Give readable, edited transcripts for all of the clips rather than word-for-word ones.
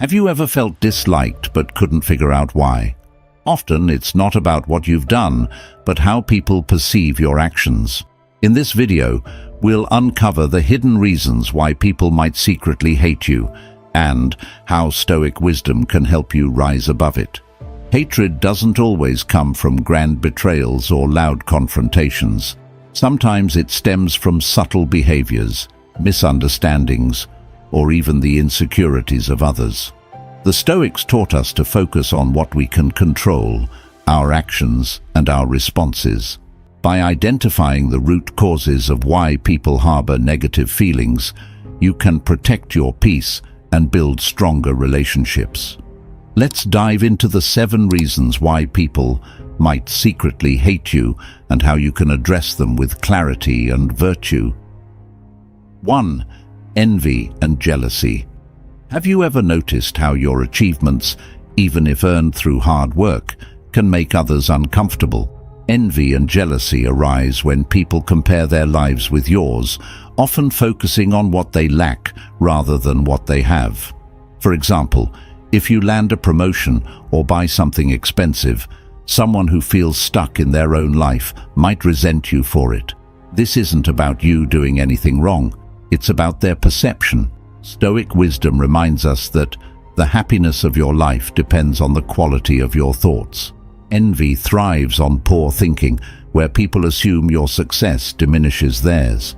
Have you ever felt disliked but couldn't figure out why? Often it's not about what you've done, but how people perceive your actions. In this video, we'll uncover the hidden reasons why people might secretly hate you, and how Stoic wisdom can help you rise above it. Hatred doesn't always come from grand betrayals or loud confrontations. Sometimes it stems from subtle behaviors, misunderstandings, or even the insecurities of others. The Stoics taught us to focus on what we can control, our actions and our responses. By identifying the root causes of why people harbor negative feelings, you can protect your peace and build stronger relationships. Let's dive into the 7 reasons why people might secretly hate you and how you can address them with clarity and virtue. 1. Envy and jealousy. Have you ever noticed how your achievements, even if earned through hard work, can make others uncomfortable? Envy and jealousy arise when people compare their lives with yours, often focusing on what they lack rather than what they have. For example, if you land a promotion or buy something expensive, someone who feels stuck in their own life might resent you for it. This isn't about you doing anything wrong, it's about their perception. Stoic wisdom reminds us that the happiness of your life depends on the quality of your thoughts. Envy thrives on poor thinking, where people assume your success diminishes theirs.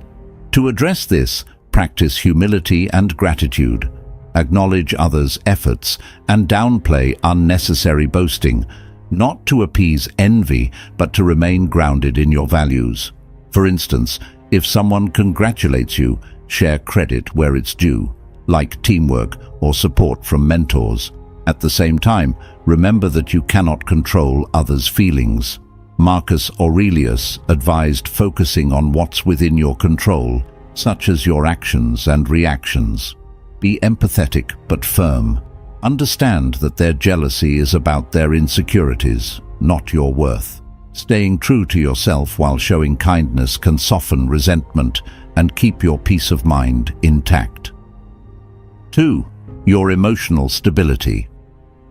To address this, practice humility and gratitude. Acknowledge others' efforts and downplay unnecessary boasting, not to appease envy, but to remain grounded in your values. For instance, if someone congratulates you, share credit where it's due, like teamwork or support from mentors. At the same time, remember that you cannot control others' feelings. Marcus Aurelius advised focusing on what's within your control, such as your actions and reactions. Be empathetic but firm. Understand that their jealousy is about their insecurities, not your worth. Staying true to yourself while showing kindness can soften resentment and keep your peace of mind intact. 2. Your emotional stability.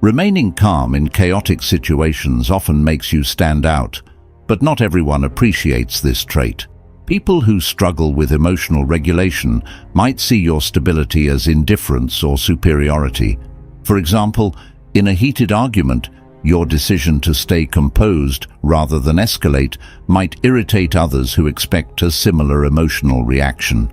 Remaining calm in chaotic situations often makes you stand out, but not everyone appreciates this trait. People who struggle with emotional regulation might see your stability as indifference or superiority. For example, in a heated argument, your decision to stay composed rather than escalate might irritate others who expect a similar emotional reaction.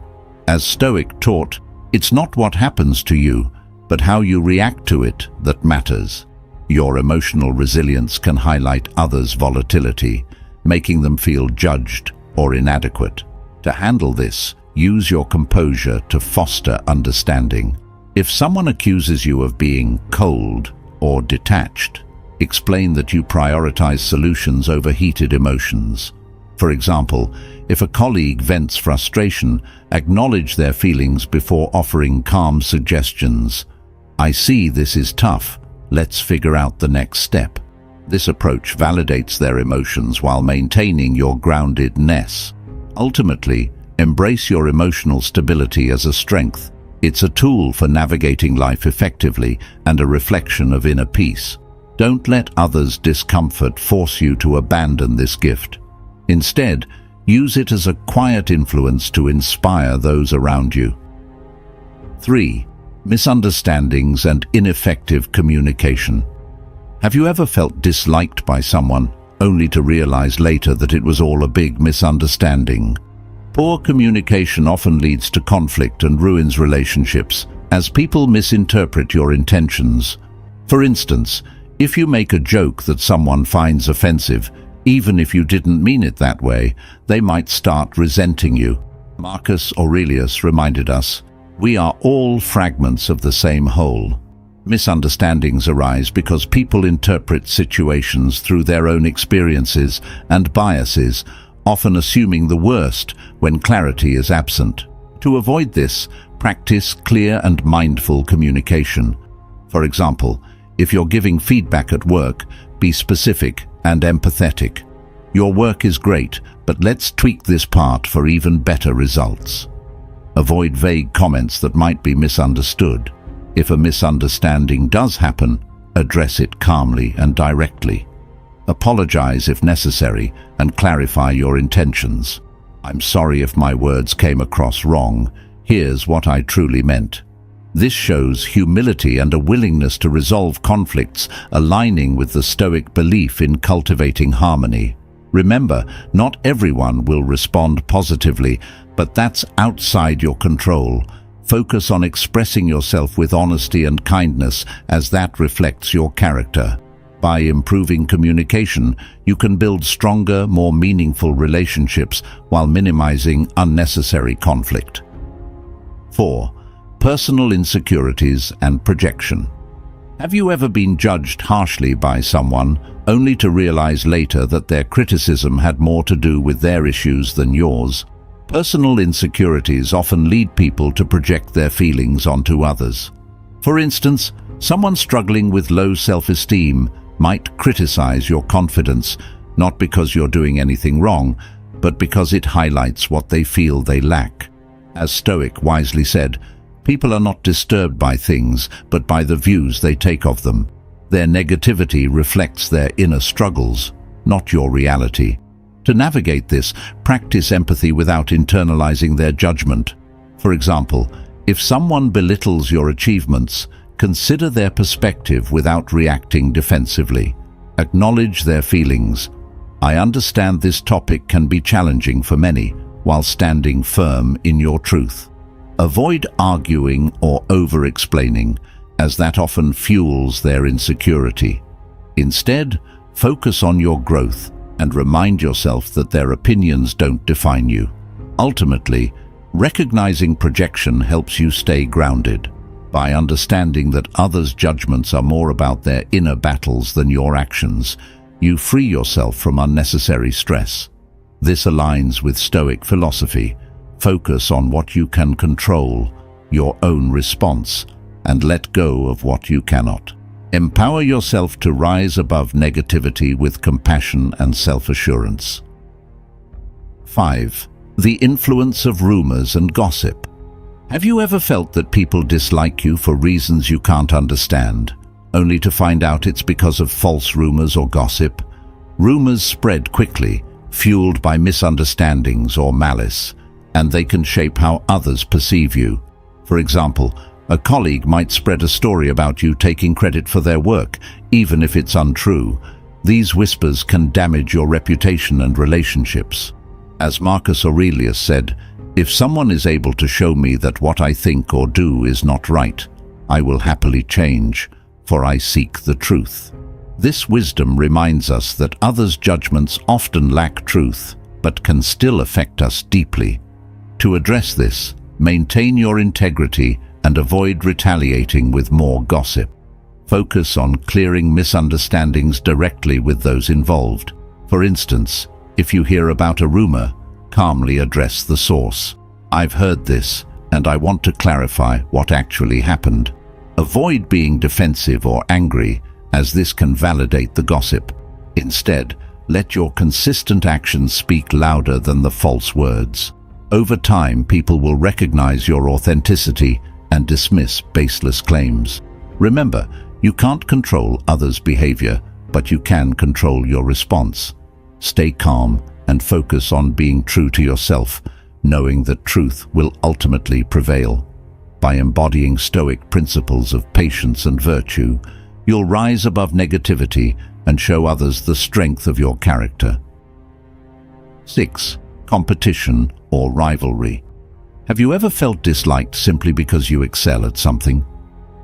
As Stoic taught, it's not what happens to you, but how you react to it that matters. Your emotional resilience can highlight others' volatility, making them feel judged or inadequate. To handle this, use your composure to foster understanding. If someone accuses you of being cold or detached, explain that you prioritize solutions over heated emotions. For example, if a colleague vents frustration, acknowledge their feelings before offering calm suggestions. I see this is tough, let's figure out the next step. This approach validates their emotions while maintaining your groundedness. Ultimately, embrace your emotional stability as a strength. It's a tool for navigating life effectively and a reflection of inner peace. Don't let others' discomfort force you to abandon this gift. Instead, use it as a quiet influence to inspire those around you. 3. Misunderstandings and ineffective communication. Have you ever felt disliked by someone, only to realize later that it was all a big misunderstanding? Poor communication often leads to conflict and ruins relationships, as people misinterpret your intentions. For instance, if you make a joke that someone finds offensive, even if you didn't mean it that way, they might start resenting you. Marcus Aurelius reminded us, "We are all fragments of the same whole." Misunderstandings arise because people interpret situations through their own experiences and biases, often assuming the worst when clarity is absent. To avoid this, practice clear and mindful communication. For example, if you're giving feedback at work, be specific and empathetic. Your work is great, but let's tweak this part for even better results. Avoid vague comments that might be misunderstood. If a misunderstanding does happen, address it calmly and directly. Apologize if necessary and clarify your intentions. "I'm sorry if my words came across wrong. Here's what I truly meant." This shows humility and a willingness to resolve conflicts, aligning with the Stoic belief in cultivating harmony. Remember, not everyone will respond positively, but that's outside your control. Focus on expressing yourself with honesty and kindness, as that reflects your character. By improving communication, you can build stronger, more meaningful relationships while minimizing unnecessary conflict. 4. Personal insecurities and projection. Have you ever been judged harshly by someone, only to realize later that their criticism had more to do with their issues than yours? Personal insecurities often lead people to project their feelings onto others. For instance, someone struggling with low self-esteem might criticize your confidence, not because you're doing anything wrong, but because it highlights what they feel they lack. As Stoic wisely said, people are not disturbed by things, but by the views they take of them. Their negativity reflects their inner struggles, not your reality. To navigate this, practice empathy without internalizing their judgment. For example, if someone belittles your achievements, consider their perspective without reacting defensively. Acknowledge their feelings. I understand this topic can be challenging for many, while standing firm in your truth. Avoid arguing or over-explaining, as that often fuels their insecurity. Instead, focus on your growth and remind yourself that their opinions don't define you. Ultimately, recognizing projection helps you stay grounded. By understanding that others' judgments are more about their inner battles than your actions, you free yourself from unnecessary stress. This aligns with Stoic philosophy. Focus on what you can control, your own response, and let go of what you cannot. Empower yourself to rise above negativity with compassion and self-assurance. 5. The influence of rumors and gossip. Have you ever felt that people dislike you for reasons you can't understand, only to find out it's because of false rumors or gossip? Rumors spread quickly, fueled by misunderstandings or malice, and they can shape how others perceive you. For example, a colleague might spread a story about you taking credit for their work, even if it's untrue. These whispers can damage your reputation and relationships. As Marcus Aurelius said, "If someone is able to show me that what I think or do is not right, I will happily change, for I seek the truth." This wisdom reminds us that others' judgments often lack truth, but can still affect us deeply. To address this, maintain your integrity and avoid retaliating with more gossip. Focus on clearing misunderstandings directly with those involved. For instance, if you hear about a rumor, calmly address the source. "I've heard this, and I want to clarify what actually happened." Avoid being defensive or angry, as this can validate the gossip. Instead, let your consistent actions speak louder than the false words. Over time, people will recognize your authenticity and dismiss baseless claims. Remember, you can't control others' behavior, but you can control your response. Stay calm and focus on being true to yourself, knowing that truth will ultimately prevail. By embodying Stoic principles of patience and virtue, you'll rise above negativity and show others the strength of your character. 6. Competition or rivalry. Have you ever felt disliked simply because you excel at something?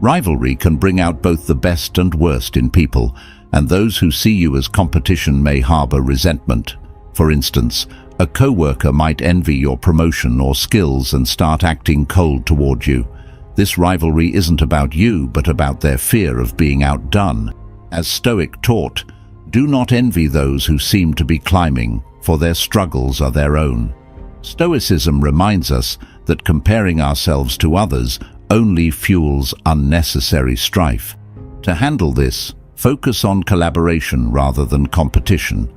Rivalry can bring out both the best and worst in people, and those who see you as competition may harbor resentment. For instance, a co-worker might envy your promotion or skills and start acting cold toward you. This rivalry isn't about you, but about their fear of being outdone. As Stoic taught, do not envy those who seem to be climbing, for their struggles are their own. Stoicism reminds us that comparing ourselves to others only fuels unnecessary strife. To handle this, focus on collaboration rather than competition.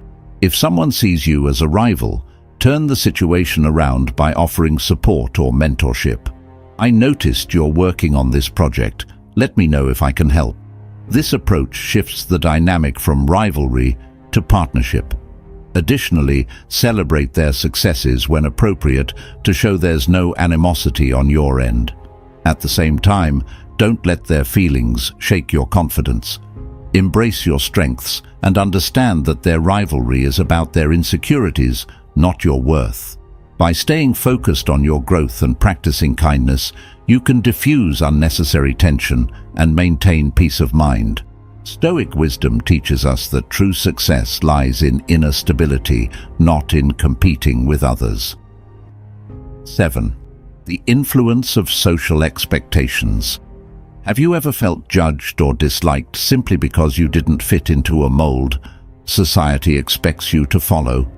If someone sees you as a rival, turn the situation around by offering support or mentorship. "I noticed you're working on this project. Let me know if I can help. This approach shifts the dynamic from rivalry to partnership. Additionally, celebrate their successes when appropriate to show there's no animosity on your end. At the same time, don't let their feelings shake your confidence. Embrace your strengths and understand that their rivalry is about their insecurities, not your worth. By staying focused on your growth and practicing kindness, you can diffuse unnecessary tension and maintain peace of mind. Stoic wisdom teaches us that true success lies in inner stability, not in competing with others. 7. The influence of social expectations. Have you ever felt judged or disliked simply because you didn't fit into a mold society expects you to follow?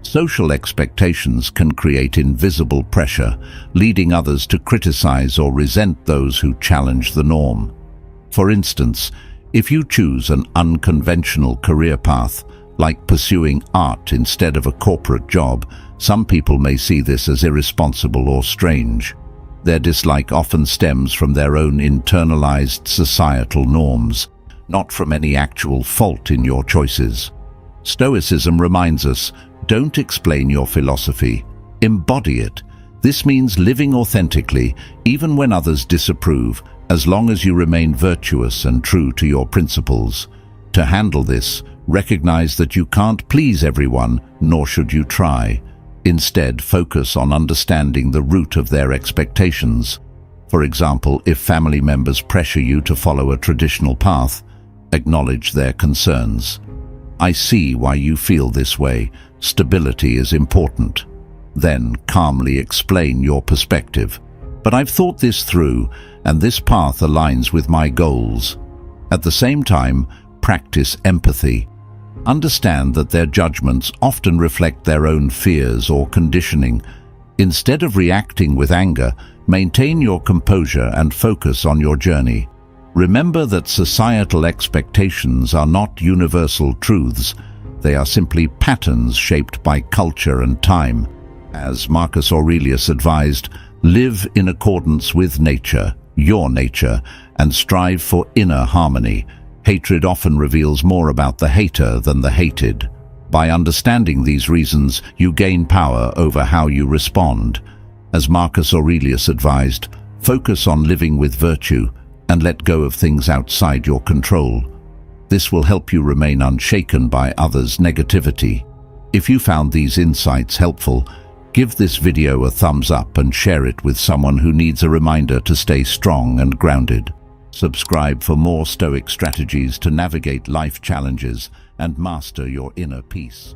Social expectations can create invisible pressure, leading others to criticize or resent those who challenge the norm. For instance, if you choose an unconventional career path, like pursuing art instead of a corporate job, some people may see this as irresponsible or strange. Their dislike often stems from their own internalized societal norms, not from any actual fault in your choices. Stoicism reminds us, don't explain your philosophy, embody it. This means living authentically, even when others disapprove, as long as you remain virtuous and true to your principles. To handle this, recognize that you can't please everyone, nor should you try. Instead, focus on understanding the root of their expectations. For example, if family members pressure you to follow a traditional path, acknowledge their concerns. I see why you feel this way. Stability is important. Then calmly explain your perspective. But I've thought this through, and this path aligns with my goals. At the same time, practice empathy. Understand that their judgments often reflect their own fears or conditioning. Instead of reacting with anger, maintain your composure and focus on your journey. Remember that societal expectations are not universal truths. They are simply patterns shaped by culture and time. As Marcus Aurelius advised, live in accordance with nature, your nature, and strive for inner harmony. Hatred often reveals more about the hater than the hated. By understanding these reasons, you gain power over how you respond. As Marcus Aurelius advised, focus on living with virtue and let go of things outside your control. This will help you remain unshaken by others' negativity. If you found these insights helpful, give this video a thumbs up and share it with someone who needs a reminder to stay strong and grounded. Subscribe for more Stoic strategies to navigate life challenges and master your inner peace.